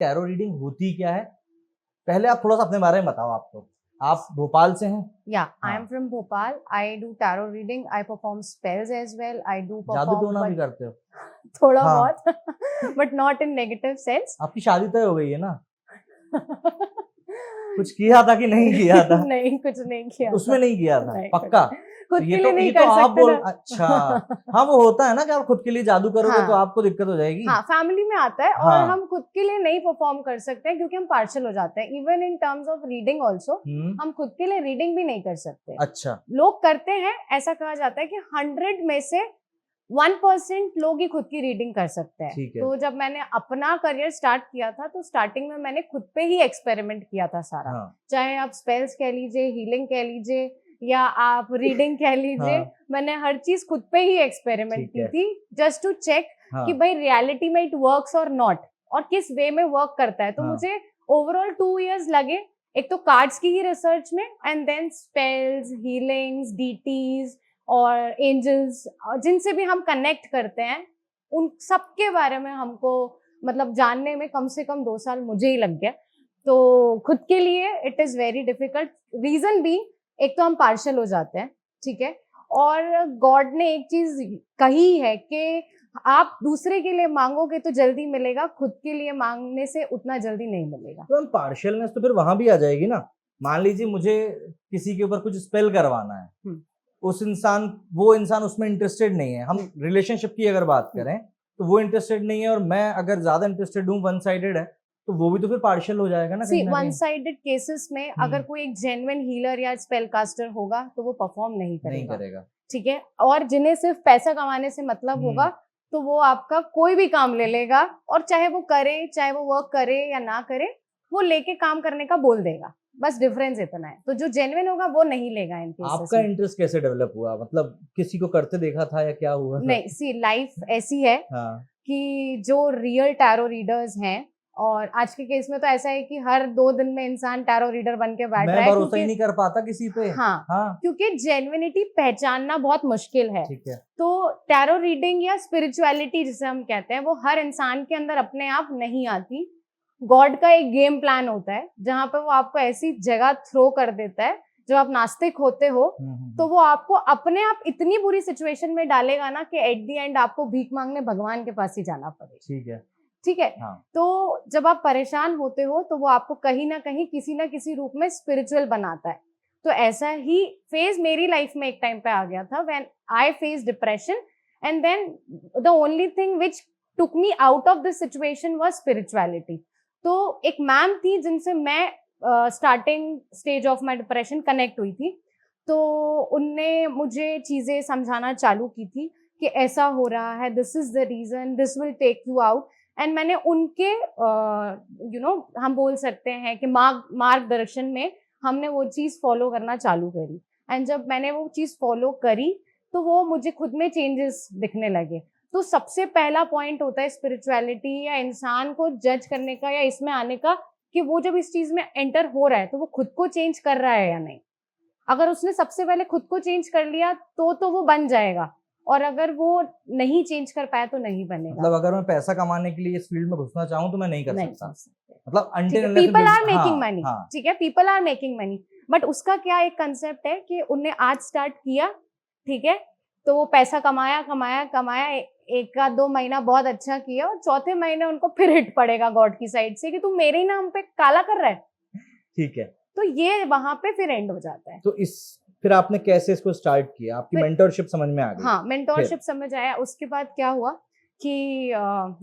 Tarot reading होती क्या है? पहले आप थोड़ा सा अपने बारे में बताओ। आप भोपाल से हैं? Yeah, I am from Bhopal. I do tarot reading. I perform spells as well. I do जादू perform, टोना भी करते हो? थोड़ा हाँ। बहुत, but not in negative sense. आपकी शादी तय हो गई है ना? कुछ किया था कि नहीं किया था? नहीं, कुछ नहीं किया उसमें था। नहीं किया था? नहीं, पक्का? खुद के लिए नहीं ये कर तो आप सकते बोल, ना। अच्छा। हाँ, वो होता है ना कि आप खुद के लिए जादू करोगे तो हाँ। आपको दिक्कत हो जाएगी। हाँ, फैमिली में आता है। हाँ। और हम खुद के लिए नहीं परफॉर्म कर सकते हैं क्योंकि हम पार्शल हो जाते हैं। Even in terms of reading also हम खुद के लिए रीडिंग भी नहीं कर सकते। अच्छा। लोग करते हैं, ऐसा कहा जाता है कि 100 में से 1% लोग ही खुद की रीडिंग कर सकते हैं। तो जब मैंने अपना करियर स्टार्ट किया था तो स्टार्टिंग में मैंने खुद पे ही एक्सपेरिमेंट किया था सारा। हाँ। चाहे आप स्पेल्स कह लीजिए, हीलिंग कह लीजिए, या आप रीडिंग कह लीजिए। हाँ। मैंने हर चीज खुद पे ही एक्सपेरिमेंट की थी, जस्ट टू चेक कि भाई रियलिटी में इट वर्क्स और नॉट, और किस वे में वर्क करता है। तो मुझे ओवरऑल 2 इयर्स लगे, एक तो कार्ड्स की ही रिसर्च में, and then spells, healings, deities और एंजल्स, जिनसे भी हम कनेक्ट करते हैं, उन सब के बारे में हमको मतलब जानने में कम से कम 2 साल मुझे ही लग गया। तो खुद के लिए it is very difficult. Reason भी, एक तो हम पार्शल हो जाते हैं, ठीक है, और गॉड ने एक चीज कही है कि आप दूसरे के लिए मांगोगे तो जल्दी मिलेगा, खुद के लिए मांगने से उतना जल्दी नहीं मिलेगा। तो हम पार्शियलनेस तो फिर वहां भी आ जाएगी ना। मान लीजिए मुझे किसी के ऊपर कुछ स्पेल करवाना है, वो इंसान उसमें इंटरेस्टेड नहीं है। हम रिलेशनशिप की अगर बात करें तो वो इंटरेस्टेड नहीं है, और मैं अगर ज्यादा इंटरेस्टेड हूँ, वन साइडेड है, तो वो भी तो फिर पार्शियल हो जाएगा ना। वन साइडेड केसेस में अगर कोई एक जेन्युइन हीलर या स्पेल कास्टर होगा तो वो परफॉर्म नहीं करेगा, ठीक है। और जिन्हें सिर्फ पैसा कमाने से मतलब होगा तो वो आपका कोई भी काम ले लेगा, और चाहे वो वर्क करे या ना करे, वो लेके काम करने का बोल देगा। बस डिफरेंस इतना है। तो जो जेन्युइन होगा वो नहीं लेगा इन केसेस। आपका इंटरेस्ट कैसे डेवलप हुआ? मतलब किसी को करते देखा था या क्या हुआ? नहीं, सी लाइफ ऐसी है कि जो रियल टैरो रीडर्स हैं, और आज के केस में तो ऐसा है कि हर 2 दिन में इंसान टैरो रीडर बन के बैठ रहा है। भरोसा ही नहीं कर पाता किसी पे। हाँ, क्योंकि जेन्युइनिटी पहचानना बहुत मुश्किल है। ठीक है। तो टैरो रीडिंग या स्पिरिचुअलिटी जिसे हम कहते हैं, वो हर इंसान के अंदर अपने आप नहीं आती। गॉड का एक गेम प्लान होता है जहां पे वो आपको ऐसी जगह थ्रो कर देता है, जब आप नास्तिक होते हो तो वो आपको अपने आप इतनी बुरी सिचुएशन में डालेगा ना कि एट द एंड आपको भीख मांगने भगवान के पास ही जाना पड़ेगा। ठीक है। तो जब आप परेशान होते हो तो वो आपको कहीं ना कहीं किसी ना किसी रूप में स्पिरिचुअल बनाता है। तो ऐसा ही फेज मेरी लाइफ में एक टाइम पे आ गया था, when I face depression, and then the only thing which took me out of this situation was spirituality. तो एक मैम थी जिनसे मैं starting stage of my depression connect हुई थी। तो उनने मुझे चीजें समझाना चालू की थी कि ऐसा हो रहा है, this is the reason, this will take you out. And मैंने उनके हम बोल सकते हैं कि मार्गदर्शन में हमने वो चीज फॉलो करना चालू करी। एंड जब मैंने वो चीज फॉलो करी तो वो मुझे खुद में चेंजेस दिखने लगे। तो सबसे पहला पॉइंट होता है स्पिरिचुअलिटी या इंसान को जज करने का या इसमें आने का, कि वो जब इस चीज में एंटर हो रहा है तो वो खुद को चेंज कर रहा है या नहीं। अगर उसने सबसे पहले खुद को चेंज कर लिया तो वो बन जाएगा, और अगर वो नहीं चेंज कर पाया तो नहीं बनेगा। मतलब अगर मैं पैसा कमाने के लिए इस फील्ड में घुसना चाहूँ तो मैं नहीं कर सकता। मतलब पीपल आर मेकिंग मनी, ठीक है, people are making money, but उसका क्या एक कंसेप्ट है कि उन्हें आज स्टार्ट किया, ठीक है, तो वो पैसा कमाया 1-2 महीना बहुत अच्छा किया, और चौथे महीने उनको फिर हिट पड़ेगा गॉड की साइड से कि तू मेरे ही नाम पे काला कर रहा है। ठीक है। तो ये वहां पे फिर एंड हो जाता है। तो फिर आपने कैसे इसको स्टार्ट किया? आपकी मेंटरशिप समझ में आ गई? हाँ, मेंटरशिप समझ आया। उसके बाद क्या हुआ कि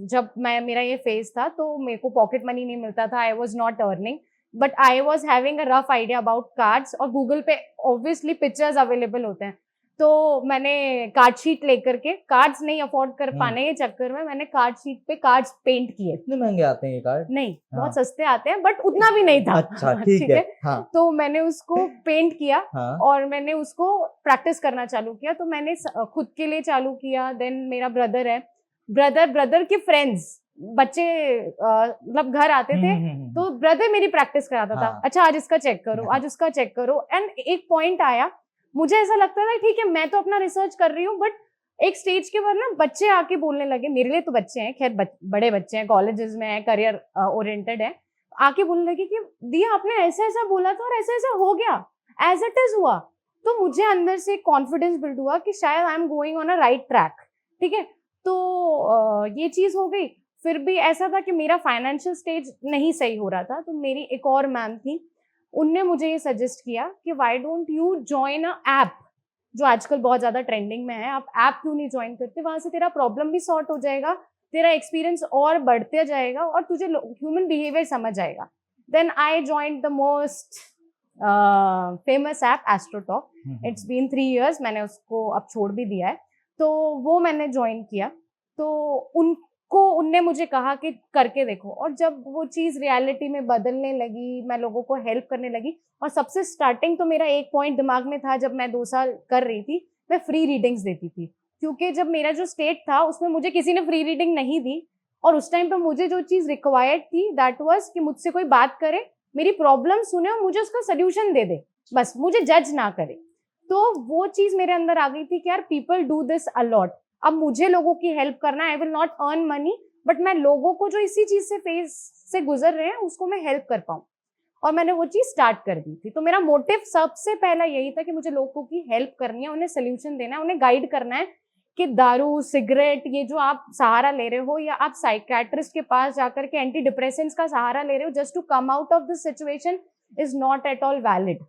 जब मेरा ये फेज था तो मेरे को पॉकेट मनी नहीं मिलता था, I was not earning, but I was having a rough idea about cards, और गूगल पे ऑब्वियसली पिक्चर्स अवेलेबल होते हैं। तो मैंने कार्ड शीट लेकर के, कार्ड्स नहीं अफोर्ड कर पाने के चक्कर में मैंने कार्ड शीट पे कार्ड्स पेंट किए। इतने महंगे आते हैं ये कार्ड? नहीं, बहुत सस्ते आते हैं, बट उतना भी नहीं था। अच्छा, ठीक है। हाँ। तो मैंने उसको पेंट किया और मैंने उसको प्रैक्टिस करना चालू किया। तो मैंने खुद के लिए चालू किया, देन मेरा ब्रदर है, ब्रदर के फ्रेंड्स, बच्चे मतलब घर आते थे तो ब्रदर मेरी प्रैक्टिस कराता था। अच्छा, आज इसका चेक करो, आज उसका चेक करो। एंड एक पॉइंट आया, मुझे ऐसा लगता था ठीक है मैं तो अपना रिसर्च कर रही हूँ, बट एक स्टेज के बाद ना बच्चे आके बोलने लगे, मेरे लिए तो बच्चे हैं, खैर बड़े बच्चे हैं, कॉलेजेस में हैं, करियर ओरिएंटेड है, आके बोलने लगे कि दिया आपने ऐसा ऐसा बोला था और ऐसा ऐसा हो गया, एज इट इज हुआ। तो मुझे अंदर से कॉन्फिडेंस बिल्ड हुआ कि शायद I am going on a right track. ठीक है, तो ये चीज हो गई। फिर भी ऐसा था कि मेरा फाइनेंशियल स्टेज नहीं सही हो रहा था, तो मेरी एक और मैम थी, उनने मुझे ये सजेस्ट किया कि why don't you join a app, जो आजकल बहुत ज्यादा ट्रेंडिंग में है, आप ऐप क्यों नहीं ज्वाइन करते, वहां से तेरा प्रॉब्लम भी सॉर्ट हो जाएगा, तेरा एक्सपीरियंस और बढ़ते जाएगा और तुझे ह्यूमन बिहेवियर समझ आएगा। Then I join the most famous app Astrotalk. It's been 3 years, मैंने उसको अब छोड़ भी दिया है। तो वो मैंने ज्वाइन किया, तो उनने मुझे कहा कि करके देखो, और जब वो चीज रियलिटी में बदलने लगी, मैं लोगों को हेल्प करने लगी। और सबसे स्टार्टिंग तो मेरा एक पॉइंट दिमाग में था, जब मैं 2 साल कर रही थी, मैं फ्री रीडिंग्स देती थी, क्योंकि जब मेरा जो स्टेट था उसमें मुझे किसी ने फ्री रीडिंग नहीं दी, और उस टाइम पे मुझे जो चीज रिक्वायर्ड थी दैट वाज कि मुझसे कोई बात करे, मेरी प्रॉब्लम सुने और मुझे उसका सोल्यूशन दे दे, बस मुझे जज ना करे। तो वो चीज मेरे अंदर आ गई थी कि यार पीपल डू दिस अलॉट, अब मुझे लोगों की हेल्प करना है। I will not earn money, but मैं लोगों को जो इसी चीज से फेस से गुजर रहे हैं उसको मैं हेल्प कर पाऊँ, और मैंने वो चीज स्टार्ट कर दी थी। तो मेरा मोटिव सबसे पहला यही था कि मुझे लोगों की हेल्प करनी है, उन्हें सोल्यूशन देना है, उन्हें गाइड करना है कि दारू सिगरेट ये जो आप सहारा ले रहे हो, या आप साइकेट्रिस्ट के पास जाकर के एंटी डिप्रेसेंट्स का सहारा ले रहे हो just to come out of this situation, is not at all valid.